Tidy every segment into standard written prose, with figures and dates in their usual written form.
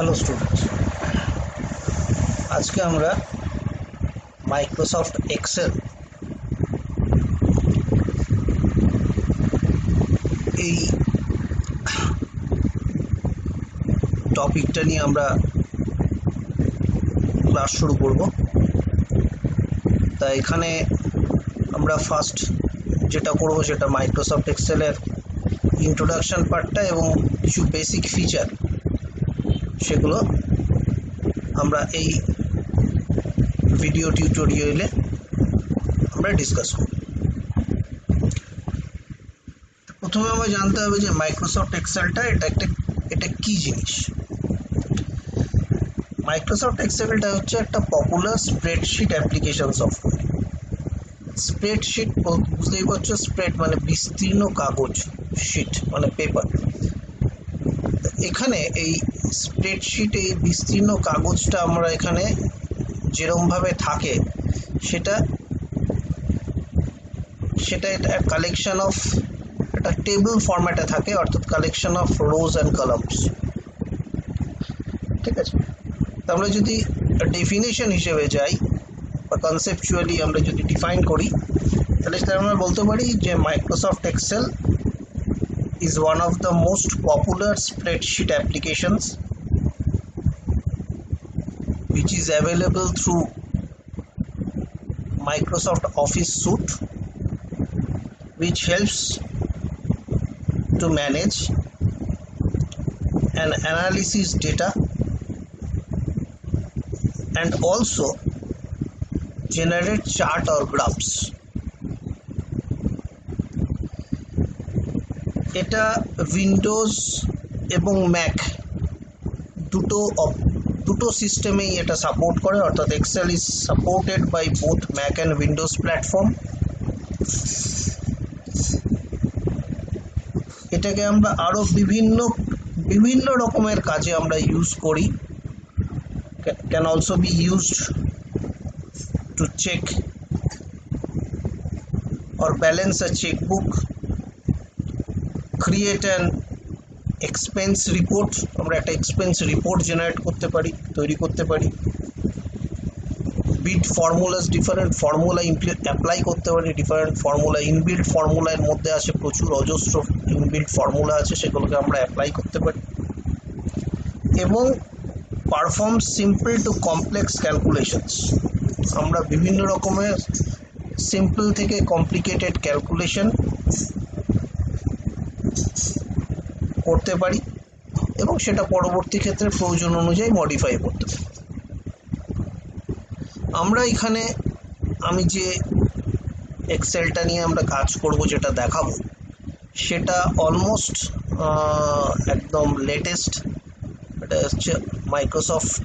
Hello students, আজকে আমরা Microsoft Excel এই টপিকটা নিয়ে আমরা ক্লাস শুরু করব। তা এখানে আমরা ফার্স্ট যেটা করব সেটা মাইক্রোসফট এক্সেলের ইন্ট্রোডাকশন পার্টটা এবং কিছু বেসিক ফিচার সেগুলো আমরা এই ভিডিও টিউটোরিয়ালে আমরা ডিসকাস করব। প্রথমে আমরা জানতে হবে যে মাইক্রোসফট এক্সেলটা এটা কি জিনিস। মাইক্রোসফট এক্সেলটা হচ্ছে একটা popular spreadsheet application software. Spreadsheet বুঝতেই পারছো, স্প্রেড মানে বিস্তীর্ণ কাগজ, শিট মানে পেপার। এখানে এই স্প্রেডশিট, এই বিস্তীর্ণ কাগজটা আমরা এখানে যেরকমভাবে থাকে সেটা একটা কালেকশন অফ, একটা টেবিল ফরম্যাটে থাকে, অর্থাৎ collection of rose and columns. ঠিক আছে, আমরা যদি ডেফিনেশন হিসেবে যাই বা কনসেপচুয়ালি আমরা যদি ডিফাইন করি, তাহলে সেটা আমরা বলতে পারি যে Microsoft Excel is one of the most popular spreadsheet applications which is available through Microsoft Office suite, which helps to manage and analysis data and also generate chart or graphs. এটা Windows এবং Mac দুটো সিস্টেমেই এটা support করে, অর্থাৎ Excel is supported by both Mac and Windows platform. এটাকে আমরা আরও বিভিন্ন রকমের কাজে আমরা ইউজ করি। Can also be used to check or balance a checkbook, create an expense report, আমরা একটা এক্সপেন্স রিপোর্ট জেনারেট তৈরি করতে পারি, বিট ফর্মুলাস, ডিফারেন্ট ফর্মুলা অ্যাপ্লাই করতে পারি, ডিফারেন্ট ফর্মুলা, ইনবিল্ট ফর্মুলার মধ্যে আছে প্রচুর অজস্র ইনবিল্ট ফর্মুলা আছে, সেগুলোকে আমরা অ্যাপ্লাই করতে পারি এবং perform simple to complex calculations. আমরা বিভিন্ন রকমের সিম্পল থেকে কমপ্লিকেটেড ক্যালকুলেশন করতে পারি এবং সেটা পরবর্তী ক্ষেত্রে প্রয়োজন অনুযায়ী মডিফাই করতে পারি। আমরা এখানে আমি যে এক্সেলটা নিয়ে আমরা কাজ করব, যেটা দেখাবো, সেটা অলমোস্ট একদম লেটেস্ট। এটা হচ্ছে মাইক্রোসফট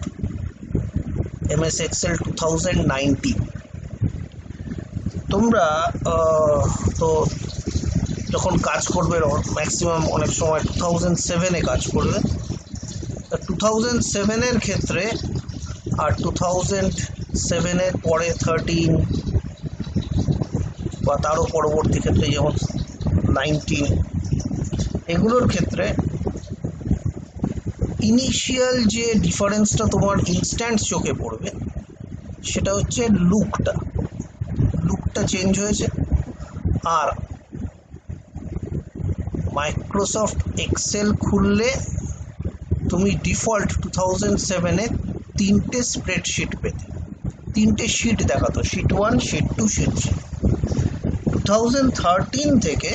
এমএস এক্সেল 2019। তোমরা তো যখন কাজ করবে ম্যাক্সিমাম অনেক সময় 2007-এ কাজ করবে। 2007-এর ক্ষেত্রে আর 2007-এর পরে 13 বা তারও পরবর্তী ক্ষেত্রে যেমন 19, এগুলোর ক্ষেত্রে ইনিশিয়াল যে ডিফারেন্সটা তোমার ইনস্ট্যান্ট চোখে পড়বে সেটা হচ্ছে লুকটা চেঞ্জ হয়েছে। আর মাইক্রোসফট এক্সেল খুললে তুমি ডিফল্ট 2007-এ 3টে স্প্রেডশিট পেতে, 3টে শিট দেখাতো, শিট 1, শিট 2, শিট 3। 2013 থেকে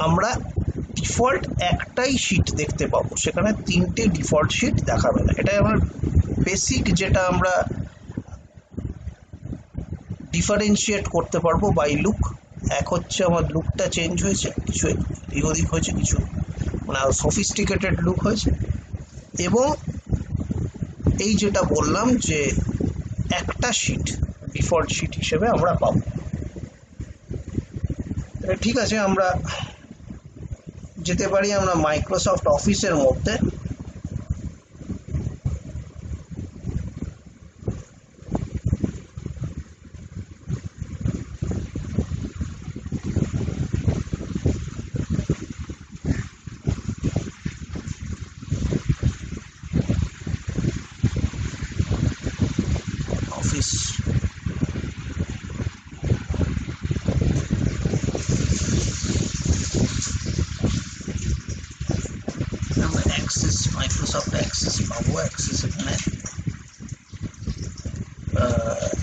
আমরা ডিফল্ট একটাই শিট দেখতে পাবো, সেখানে 3টে ডিফল্ট শিট দেখাবে না। এটাই আমার বেসিক, যেটা আমরা ডিফারেন্সিয়েট করতে পারবো বাই লুক। এক হচ্ছে আমার লুকটা চেঞ্জ হয়েছে, কিছু এদিক হয়েছে, কিছু মানে আরো সফিস্টিকেটেড লুক হয়েছে, এবং এই যেটা বললাম যে একটা শিট ডিফল্ট শিট হিসেবে আমরা পাবো। ঠিক আছে, আমরা যেতে পারি আমরা মাইক্রোসফট অফিসের মধ্যে। মাইক্রোসফট অ্যাক্সেস পাবো। অ্যাক্সেস এখানে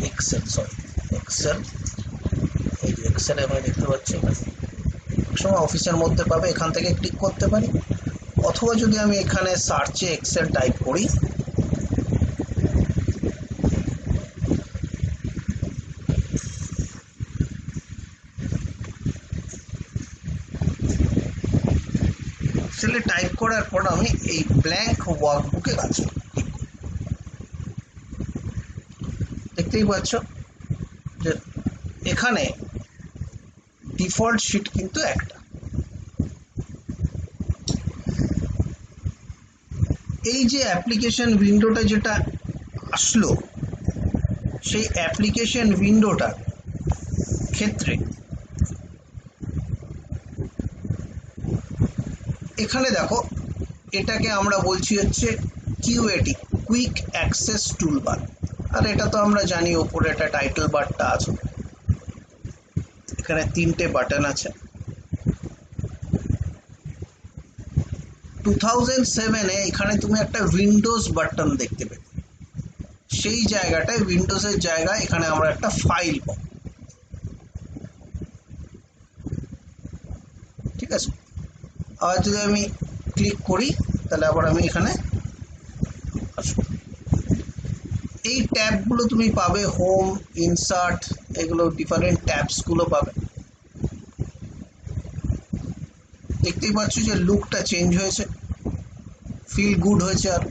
এক্সেল, সরি এক্সেল, এই যে এক্সেলে আমি দেখতে পাচ্ছি এখানে সময় অফিসের মধ্যে পাবে, এখান থেকে ক্লিক করতে পারি। অথবা যদি আমি এখানে সার্চে এক্সেল টাইপ করি, এক্সেলে টাইপ করার পর আমি এই ব্ল্যাঙ্ক ওয়ার্কবুকে কাজ করি। দেখতেই পাচ্ছ যে এখানে ডিফল্ট শিট কিন্তু একটা। এই যে অ্যাপ্লিকেশন উইন্ডোটা যেটা আসলো, সেই অ্যাপ্লিকেশন উইন্ডোটার ক্ষেত্রে এখানে দেখো, এটাকে আমরা বলছি হচ্ছে কিউএটি, কুইক অ্যাক্সেস টুলবার। আর এটা তো আমরা জানি ওপরে একটা টাইটেল বারটা আছে, এখানে 3টে বাটন আছে। 2007-এ এখানে তুমি একটা উইন্ডোজ বাটন দেখতে পেলে, সেই জায়গাটায় উইন্ডোজের জায়গায় এখানে আমরা একটা ফাইল পাবো। ঠিক আছে, আর যদি আমি ক্লিক করি তাহলে আবার আমি এখানে আসবো। এই ট্যাবগুলো তুমি পাবে, হোম, ইনসার্ট, এগুলো ডিফারেন্ট ট্যাবসগুলো পাবে। দেখতেই পাচ্ছ যে লুকটা চেঞ্জ হয়েছে, ফিল গুড হয়েছে। আর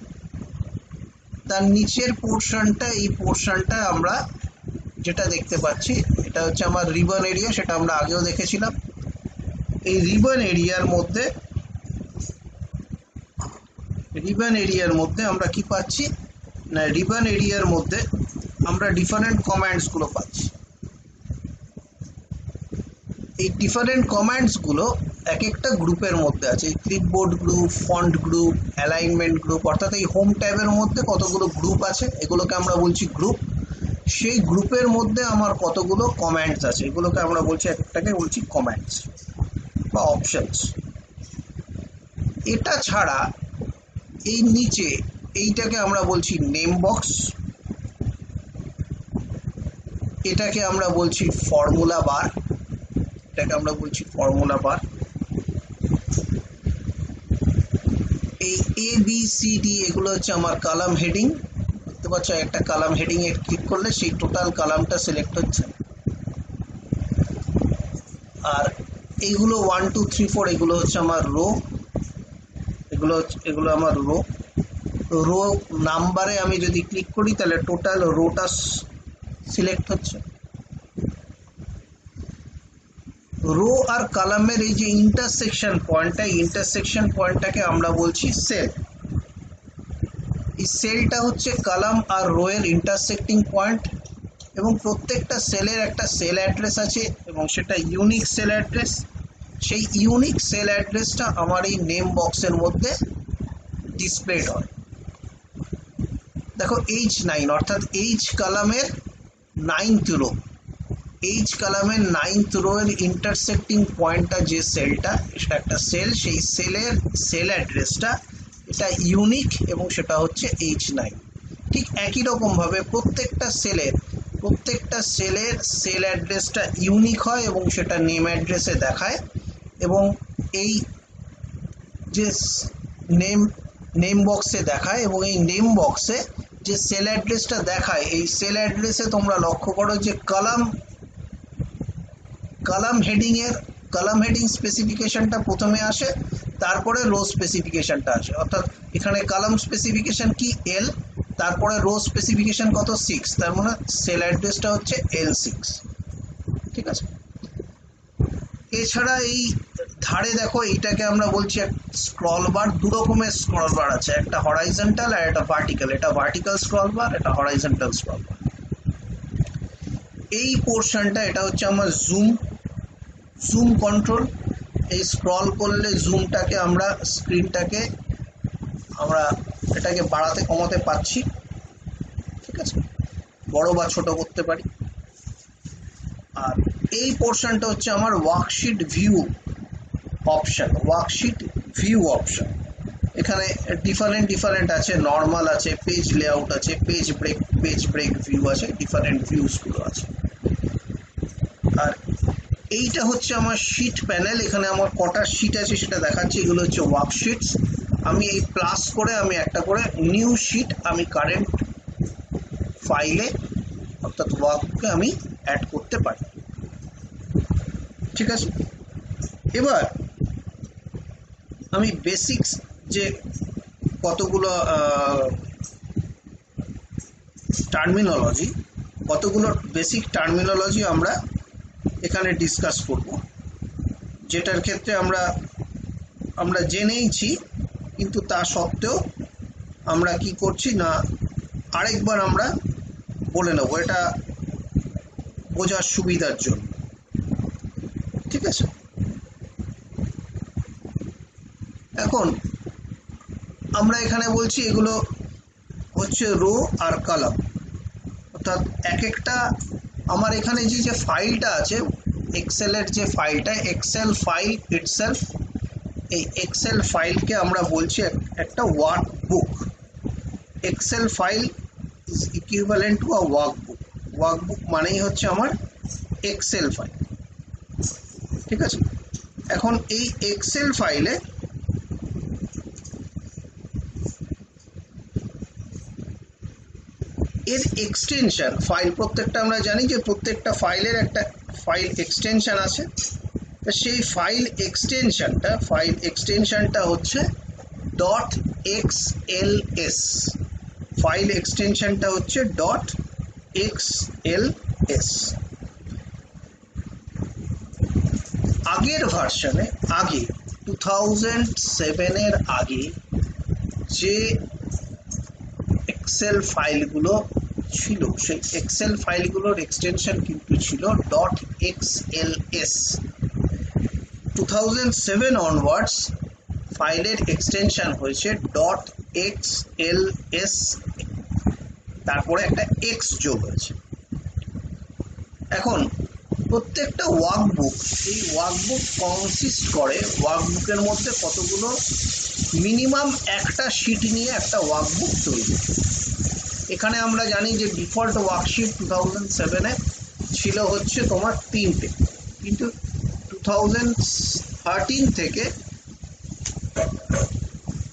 তার নিচের পোর্শনটা, এই পোর্শনটা আমরা যেটা দেখতে পাচ্ছি এটা হচ্ছে আমার রিবন এরিয়া, সেটা আমরা আগেও দেখেছিলাম। এই রিবন এরিয়ার মধ্যে আমরা কি পাচ্ছি না, রিবন এরিয়ার মধ্যে আমরা ডিফারেন্ট কমান্ডসগুলো পাচ্ছি। এই ডিফারেন্ট কমান্ডসগুলো এক একটা গ্রুপের মধ্যে আছে। এই clipboard group, font group, alignment group, অর্থাৎ এই হোম ট্যাবের মধ্যে কতগুলো গ্রুপ আছে, এগুলোকে আমরা বলছি গ্রুপ। সেই গ্রুপের মধ্যে আমার কতগুলো কমান্ডস আছে, এগুলোকে আমরা বলছি, এক একটাকে বলছি কমান্ডস বা অপশনস। এটা ছাড়া এই নিচে এইটাকে আমরা বলছি নেম বক্স, এটাকে আমরা বলছি ফর্মুলা বার, এই ABCD এগুলো হচ্ছে আমার কলাম হেডিং। দেখতে পাচ্ছ একটা কলাম হেডিং এ ক্লিক করলে সেই টোটাল কলামটা সিলেক্ট হচ্ছে। আর এইগুলো 1 2 3 4 এগুলো হচ্ছে আমার রো, এগুলো আমার রো নাম্বারে আমি যদি ক্লিক করি তাহলে টোটাল রোটা সিলেক্ট হচ্ছে। রো আর কলামের এই যে ইন্টারসেকশন পয়েন্টটাকে আমরা বলছি সেল। এই সেলটা হচ্ছে কলাম আর রো এর ইন্টারসেক্টিং পয়েন্ট, এবং প্রত্যেকটা সেলের একটা সেল অ্যাড্রেস আছে এবং সেটা ইউনিক সেল অ্যাড্রেস। সেই ইউনিক সেল অ্যাড্রেসটা আমার এই নেম বক্সের মধ্যে ডিসপ্লেড হয়। দেখো H9 অর্থাৎ H কলামের 9th রো, এর ইন্টারসেক্টিং পয়েন্টটা যে সেলটা, এটা একটা সেল, সেই সেলের সেল অ্যাড্রেসটা এটা ইউনিক এবং সেটা হচ্ছে H9। ঠিক একই রকমভাবে প্রত্যেকটা সেলের সেল অ্যাড্রেসটা ইউনিক হয় এবং সেটা নেম অ্যাড্রেসে দেখায়। এবং এই যে নেম বক্সে দেখায়, এবং এই নেম বক্সে যে সেল অ্যাড্রেসটা দেখায়, এই সেল অ্যাড্রেসে তোমরা লক্ষ্য করো যে কলাম হেডিং স্পেসিফিকেশনটা প্রথমে আসে, তারপরে রো স্পেসিফিকেশনটা আসে। অর্থাৎ এখানে কলাম স্পেসিফিকেশন কি L, তারপরে রো স্পেসিফিকেশন কত 6, তার মানে সেল অ্যাড্রেসটা হচ্ছে L6। ঠিক আছে, এছাড়া এই ধারে দেখো, এইটাকে আমরা বলছি স্ক্রল বার। দু রকমের স্ক্রল বার আছে, একটা হরাইজন্টাল আর একটা ভার্টিক্যাল। এটা ভার্টিক্যাল স্ক্রল বার, এটা হরাইজন্টাল স্ক্রল বার। এই পোর্শনটা এটা হচ্ছে আমার জুম কন্ট্রোল। এই স্ক্রল করলে জুমটাকে আমরা স্ক্রিনটাকে আমরা এটাকে বাড়াতে কমাতে পারছি। ঠিক আছে, বড় বা ছোট করতে পারি। আর এই পোর্শনটা হচ্ছে আমার ওয়ার্কশিট ভিউ অপশন। এখানে ডিফারেন্ট আছে, নর্মাল আছে, পেজ লেআউট আছে, পেজ ব্রেক ভিউ আছে, ডিফারেন্ট ভিউসগুলো আছে। আর এইটা হচ্ছে আমার শিট প্যানেল। এখানে আমার কটা শিট আছে সেটা দেখাচ্ছি। এগুলো হচ্ছে ওয়ার্কশিটস। আমি এই প্লাস করে আমি একটা করে নিউ শিট আমি কারেন্ট ফাইলে অর্থাৎ ওয়ার্কবুকে আমি অ্যাড করতে পারি। ঠিক আছে, এবার আমি বেসিক্স যে কতগুলো বেসিক টার্মিনোলজি আমরা এখানে ডিসকাস করব, যেটার ক্ষেত্রে আমরা জেনেইছি, কিন্তু তা সত্ত্বেও আমরা কি করছি না আরেকবার আমরা বলে নেব, এটা বোঝার সুবিধার জন্য। ঠিক আছে, এখন আমরা এখানে বলছি এগুলো হচ্ছে রো আর কলাম, অর্থাৎ এক একটা আমার এখানে যে ফাইলটা আছে এক্সেলের যে ফাইলটা, এক্সেল ফাইল ইটসেলফ, এই এক্সেল ফাইলকে আমরা বলছি একটা workbook. Excel file is equivalent to a workbook. Workbook মানেই হচ্ছে আমার এক্সেল ফাইল। ঠিক আছে, এখন এই এক্সেল ফাইলে এর এক্সটেনশন ফাইল, প্রত্যেকটা আমরা জানি যে প্রত্যেকটা ফাইলের একটা ফাইল এক্সটেনশন আছে। তো সেই ফাইল এক্সটেনশনটা হচ্ছে .xls। ফাইল এক্সটেনশনটা হচ্ছে .xls। আগের ভার্সনে, আগে 2007-এর আগে যে এক্সেল ফাইলগুলো ছিল, সেই এক্সেল ফাইলগুলোর এক্সটেনশন কিন্তু ছিল .xls। 2007 অনওয়ার্ডস ফাইলের এক্সটেনশন হয়েছে .xls, তারপরে একটা x যোগ হয়েছে। এখন প্রত্যেকটা ওয়ার্কবুক, এই ওয়ার্কবুক কনসিস্ট করে, ওয়ার্কবুকের মধ্যে কতগুলো, মিনিমাম একটা শিট নিয়ে একটা ওয়ার্কবুক তৈরি। এখানে আমরা জানি যে ডিফল্ট ওয়ার্কশিট 2007-এ ছিল হচ্ছে তোমার 3টে, কিন্তু 2013 থেকে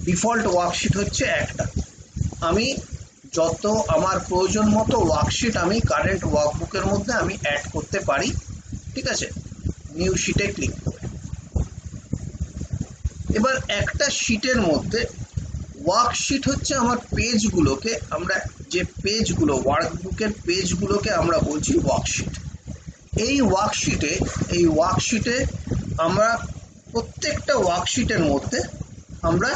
ডিফল্ট ওয়ার্কশিট হচ্ছে একটা। আমি যত আমার প্রয়োজন মতো ওয়ার্কশিট আমি কারেন্ট ওয়ার্কবুকের মধ্যে আমি অ্যাড করতে পারি। ঠিক আছে, নিউ শিটে ক্লিক করে এবার একটা শিটের মধ্যে ওয়ার্কশিট হচ্ছে আমার পেজগুলোকে, আমরা যে পেজগুলো ওয়ার্কবুকের পেজগুলোকে আমরা বলছি ওয়ার্কশিট। এই ওয়ার্কশিটে আমরা প্রত্যেকটা ওয়ার্কশিটের মধ্যে আমরা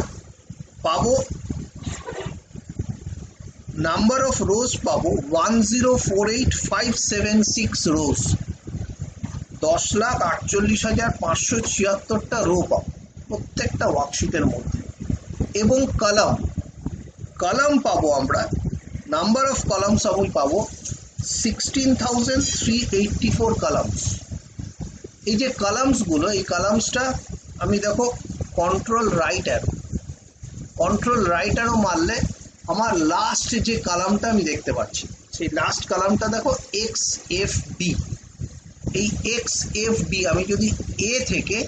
পাবো নাম্বার অফ রোজ, পাবো 1048576 রোজ, 10,48,576টা রো পাবো প্রত্যেকটা ওয়ার্কশিটের মধ্যে। এবং কলাম পাবো আমরা, নাম্বার অফ কলামস আমি পাবো 16,384 কলামস। এই যে কলামসগুলো, এই কলামসটা আমি দেখো কন্ট্রোল রাইট অ্যারো মারলে আমার লাস্ট যে কলামটা আমি দেখতে পাচ্ছি, সেই লাস্ট কলামটা দেখো XFD। এই XFD আমি যদি এ থেকে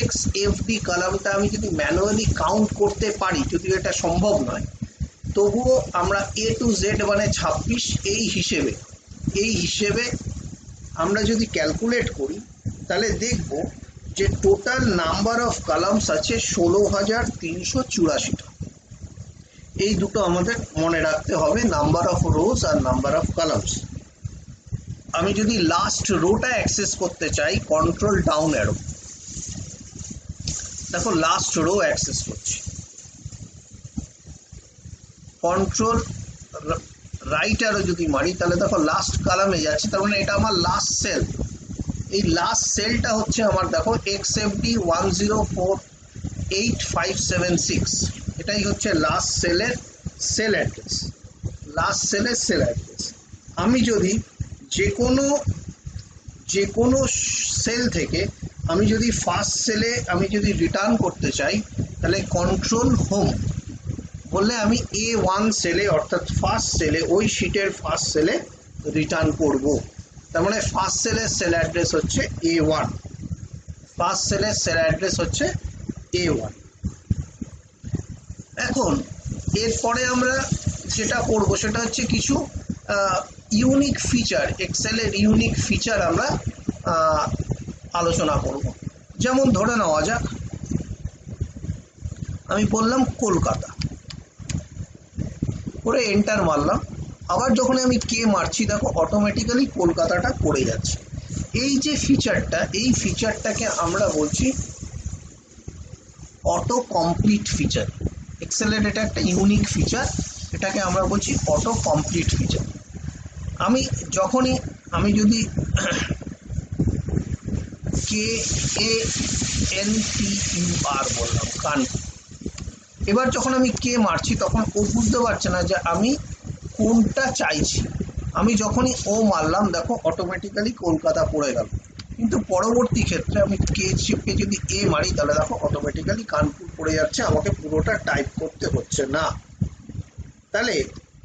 XFD কলামটা আমি যদি ম্যানুয়ালি কাউন্ট করতে পারি, যদিও এটা সম্ভব নয়, তবুও আমরা A to Z মানে 26 এই হিসেবে আমরা যদি ক্যালকুলেট করি, তাহলে দেখব যে টোটাল নাম্বার অফ কলামস আছে 16,384টা। এই দুটো আমাদের মনে রাখতে হবে, নাম্বার অফ রোজ আর নাম্বার অফ কলামস। আমি যদি লাস্ট রোটা অ্যাক্সেস করতে চাই, কন্ট্রোল ডাউন অ্যারো, দেখো লাস্ট রো অ্যাক্সেস করছি, কন্ট্রোল রাইট অ্যারো যদি মারি তাহলে দেখো লাস্ট কলামে যাচ্ছে, তার মানে এটা আমার লাস্ট সেল। এই লাস্ট সেলটা হচ্ছে আমার দেখো XFD 1048576, এটাই হচ্ছে লাস্ট সেলের সেল অ্যাড্রেস। আমি যদি যে কোনো সেল থেকে আমি যদি ফার্স্ট সেলে আমি যদি রিটার্ন করতে চাই, তাহলে কন্ট্রোল হোম বললে আমি A1 সেলে অর্থাৎ ফার্স্ট সেলে ওই শিটের ফার্স্ট সেলে রিটার্ন করব। তার মানে ফার্স্ট সেলের সেল অ্যাড্রেস হচ্ছে A1, ফার্স্ট সেলের সেল অ্যাড্রেস হচ্ছে A1। এখন এরপরে আমরা যেটা করব সেটা হচ্ছে কিছু ইউনিক ফিচার, এক্সেলের ইউনিক ফিচার আমরা আলোচনা করব। যেমন ধরে নেওয়া যাক আমি বললাম কলকাতা, করে এন্টার মারলাম, আবার যখন আমি কে মারছি দেখো অটোমেটিক্যালি কলকাতাটা পড়ে যাচ্ছে। এই যে ফিচারটা, এই ফিচারটাকে আমরা বলছি অটো কমপ্লিট ফিচার। এক্সেলের এটা একটা ইউনিক ফিচার, এটাকে আমরা বলছি অটো কমপ্লিট ফিচার। আমি যদি KANTUR বললাম কানপুর, এবার যখন আমি কে মারছি তখন ও বুঝতে পারছে না যে আমি কোনটা চাইছি। আমি যখনই ও মারলাম দেখো অটোমেটিক্যালি কলকাতা পড়ে গেল, কিন্তু পরবর্তী ক্ষেত্রে আমি কে শিফটে যদি এ মারি তাহলে দেখো অটোমেটিক্যালি কানপুর পড়ে যাচ্ছে, আমাকে পুরোটা টাইপ করতে হচ্ছে না। তাহলে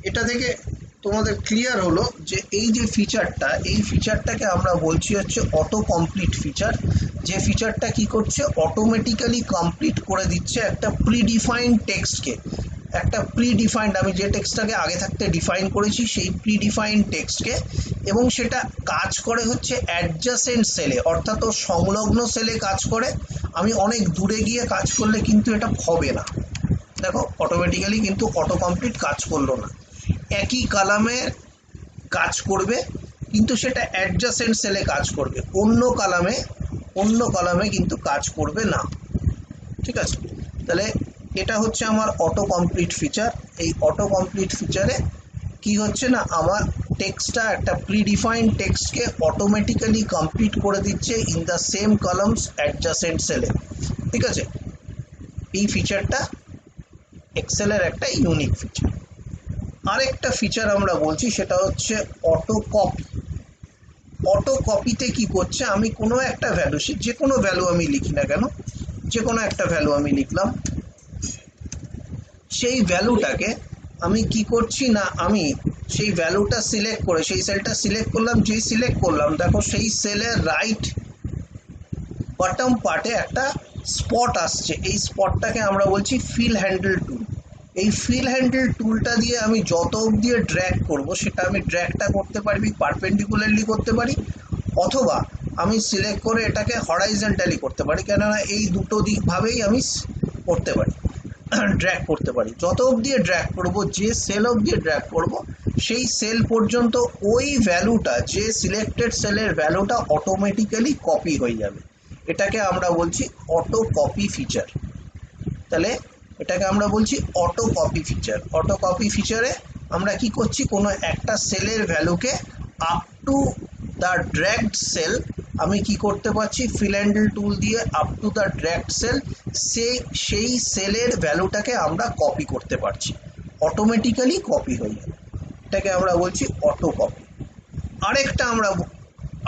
এটা থেকে তোমাদের ক্লিয়ার হলো যে এই যে ফিচারটা, এই ফিচারটাকে আমরা বলছি হচ্ছে অটো কমপ্লিট ফিচার। যে ফিচারটা কি করছে, অটোমেটিক্যালি কমপ্লিট করে দিচ্ছে একটা প্রিডিফাইন্ড টেক্সটকে, একটা প্রিডিফাইন্ড, আমি যে টেক্সটটাকে আগে থাকতে ডিফাইন করেছি সেই প্রিডিফাইন্ড টেক্সটকে, এবং সেটা কাজ করে হচ্ছে অ্যাডজাসেন্ট সেলে, অর্থাৎ ও সংলগ্ন সেলে কাজ করে। আমি অনেক দূরে গিয়ে কাজ করলে কিন্তু এটা হবে না। দেখো অটোমেটিক্যালি কিন্তু অটো কমপ্লিট কাজ করলো না। একই কালামে কাজ করবে কিন্তু সেটা অ্যাডজাসেন্ট সেলে কাজ করবে, অন্য কালামে কিন্তু কাজ করবে না। ঠিক আছে, তাহলে এটা হচ্ছে আমার অটো কমপ্লিট ফিচার। এই অটো কমপ্লিট ফিচারে কি হচ্ছে না, আমার টেক্সটটা একটা প্রিডিফাইন্ড টেক্সটকে অটোমেটিক্যালি কমপ্লিট করে দিচ্ছে in the same columns adjacent সেলে। ঠিক আছে, এই ফিচারটা এক্সেলের একটা ইউনিক ফিচার। আরেকটা ফিচার আমরা বলছি সেটা হচ্ছে অটো কপি। অটো কপিতে কি করছে, আমি কোনো একটা ভ্যালু, যে কোনো ভ্যালু আমি লিখি না কেন, যে কোনো একটা ভ্যালু আমি লিখলাম, সেই ভ্যালুটাকে আমি কি করছি না, আমি সেই ভ্যালুটা সিলেক্ট করে সেই সেলটা সিলেক্ট করলাম, যেই সিলেক্ট করলাম দেখো সেই সেলের রাইট বটম পার্টে একটা স্পট আসছে, এই স্পটটাকে আমরা বলছি ফিল হ্যান্ডেল টুল। এই ফিল হ্যান্ডেল টুলটা দিয়ে আমি যত অবধি ড্র্যাগ করব সেটা আমি ড্র্যাগটা করতে পারবি পারপেন্ডিকুলারলি করতে পারি, অথবা আমি সিলেক্ট করে এটাকে হরাইজন্টালি করতে পারি, কেননা এই দুটো দিকভাবেই আমি করতে পারি, ড্র্যাগ করতে পারি। যত অবধি ড্র্যাগ করব, যে সেল অবধি ড্র্যাগ করব সেই সেল পর্যন্ত ওই ভ্যালুটা, যে সিলেক্টেড সেলের ভ্যালুটা অটোমেটিক্যালি কপি হয়ে যাবে। এটাকে আমরা বলছি অটো কপি ফিচার। তাহলে এটাকে আমরা বলছি auto copy feature. Auto copy ফিচারে আমরা কি করছি, কোনো একটা সেলের ভ্যালুকে up to the dragged cell আমি কি করতে পারছি, ফিল হ্যান্ডেল টুল দিয়ে up to the dragged cell সেই সেলের ভ্যালুটাকে আমরা কপি করতে পারছি, অটোমেটিক্যালি কপি হয়ে যাবে। এটাকে আমরা বলছি অটো কপি।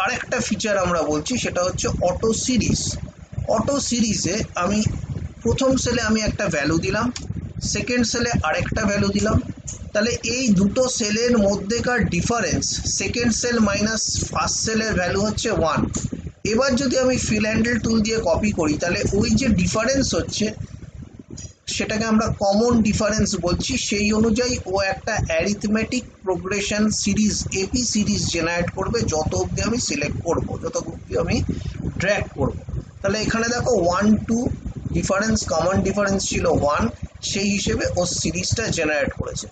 আরেকটা ফিচার আমরা বলছি সেটা হচ্ছে অটো সিরিজ। অটো সিরিজে আমি প্রথম সেলে আমি একটা ভ্যালু দিলাম, সেকেন্ড সেলে আরেকটা ভ্যালু দিলাম, তাহলে এই দুটো সেলের মধ্যেকার difference, second sale minus first সেলের ভ্যালু হচ্ছে 1। এবার যদি আমি ফিল হ্যান্ডেল টুল দিয়ে কপি করি তাহলে ওই যে ডিফারেন্স হচ্ছে সেটাকে আমরা কমন ডিফারেন্স বলছি, সেই অনুযায়ী ও একটা arithmetic progression series, AP series generate করবে যত অবধি আমি সিলেক্ট করব, যত অবধি আমি ড্র্যাগ করব। তাহলে এখানে দেখো 1 2 ডিফারেন্স, কমন ডিফারেন্স ছিল 1, সেই হিসেবে ও সিরিজটা জেনারেট করেছে।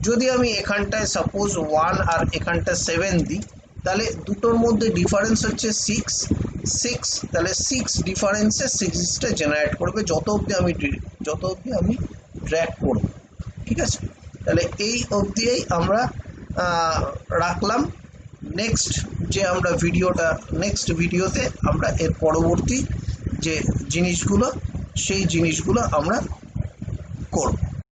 যদি আমি এখানটায় সাপোজ 1 আর এখানটায় 7 দিই তাহলে দুটোর মধ্যে ডিফারেন্স হচ্ছে 6, তাহলে 6 ডিফারেন্সে সিরিজটা জেনারেট করবে যত অবধি আমি ড্র্যাগ করব। ঠিক আছে, তাহলে এই অবধিই আমরা রাখলাম। নেক্সট ভিডিওতে আমরা এর পরবর্তী যে জিনিসগুলো সেই জিনিসগুলো আমরা করব।